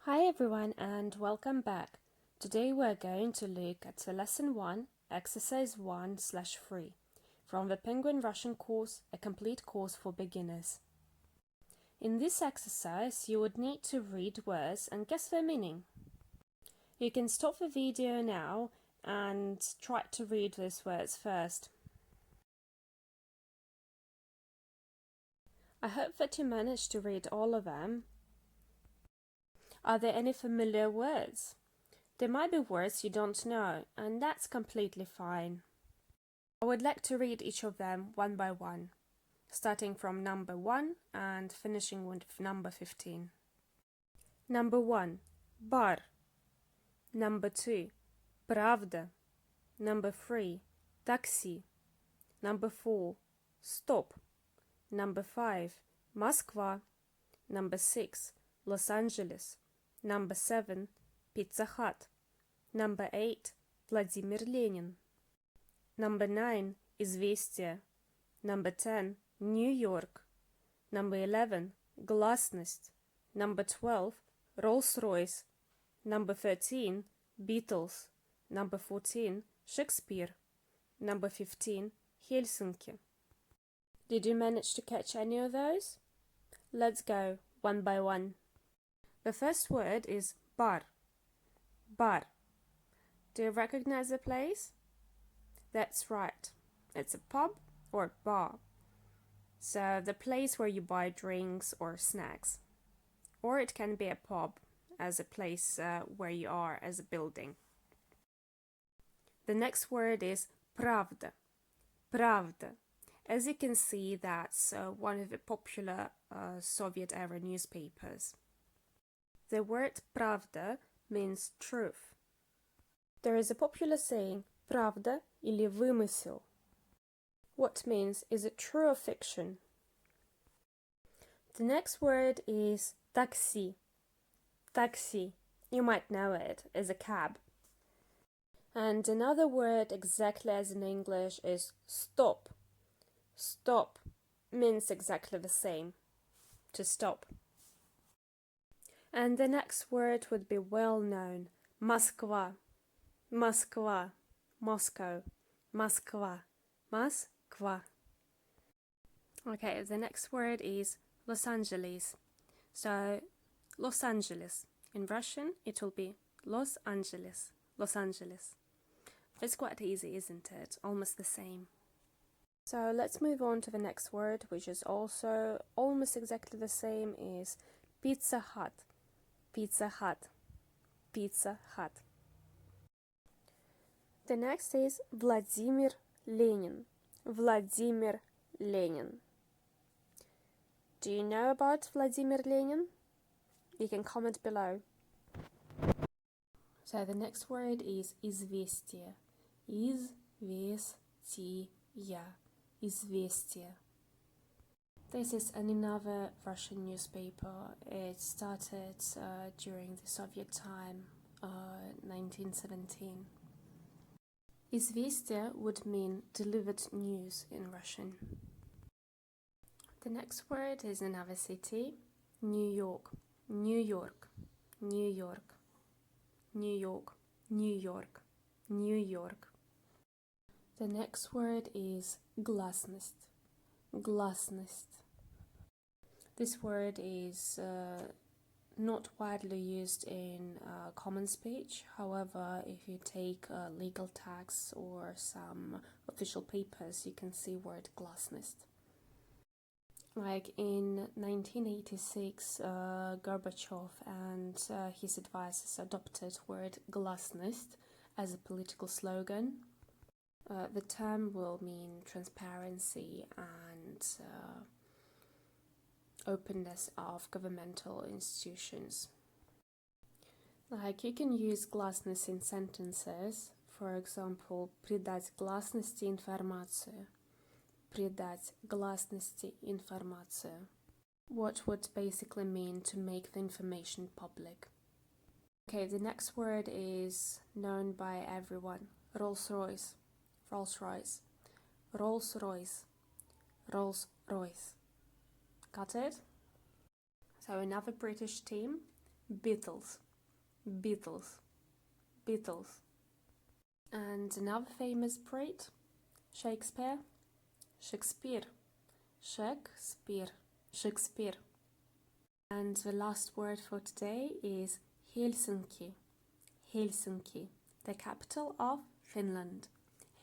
Hi everyone and welcome back. Today we're going to look at Lesson 1, Exercise 1/3 from the Penguin Russian course, a complete course for beginners. In this exercise, you would need to read words and guess their meaning. You can stop the video now and try to read these words first. I hope that you managed to read all of them. Are there any familiar words? There might be words you don't know, and that's completely fine. I would like to read each of them one by one, starting from number 1 and finishing with number 15. Number 1, bar. Number 2, pravda. Number 3, taxi. Number 4, stop. Number 5, Moskva. Number 6, Los Angeles. Number 7, Pizza Hut. Number 8, Vladimir Lenin. Number 9, Известия. Number 10, New York. Number 11, Glasnost. Number 12, Rolls-Royce. Number 13, Beatles. Number 14, Shakespeare. Number 15, Helsinki. Did you manage to catch any of those? Let's go one by one. The first word is bar. Bar. Do you recognize the place? That's right. It's a pub or bar. So the place where you buy drinks or snacks. Or it can be a pub as a place where you are as a building. The next word is pravda. Pravda. As you can see, that's one of the popular Soviet-era newspapers. The word pravda means truth. There is a popular saying, pravda или вымысел. What means, is it true or fiction? The next word is taxi. Taxi, you might know it, is a cab. And another word exactly as in English is stop. Stop means exactly the same, to stop. And the next word would be well known, Moskva. Moskva, Moscow, Moskva, Moskva. Okay, the next word is Los Angeles. So, Los Angeles. In Russian, it will be Los Angeles, Los Angeles. It's quite easy, isn't it? Almost the same. So let's move on to the next word, which is also almost exactly the same, is Pizza Hut. Pizza Hut. Pizza Hut. The next is Vladimir Lenin. Vladimir Lenin. Do you know about Vladimir Lenin? You can comment below. So the next word is известия. Известия. Известия. This is another Russian newspaper. It started during the Soviet time, 1917. Известия would mean delivered news in Russian. The next word is another city, New York. New York. New York. New York. New York. New York. The next word is glasnost. Glasnost. This word is not widely used in common speech. However, if you take legal texts or some official papers, you can see word glasnost. Like in 1986, Gorbachev and his advisors adopted word glasnost as a political slogan. The term will mean transparency and openness of governmental institutions. Like you can use glasnost in sentences, for example, придать гласности информацию. Придать гласности информацию. What would basically mean to make the information public. Okay, the next word is known by everyone. Rolls-Royce. Rolls-Royce. Rolls-Royce. Rolls-Royce. Got it? So another British team, Beatles, Beatles, Beatles. And another famous poet, Shakespeare, Shakespeare, Shakespeare, Shakespeare. And the last word for today is Helsinki, Helsinki, the capital of Finland.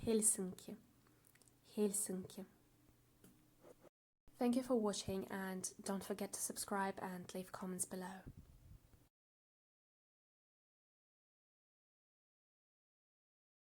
Helsinki, Helsinki. Thank you for watching, and don't forget to subscribe and leave comments below.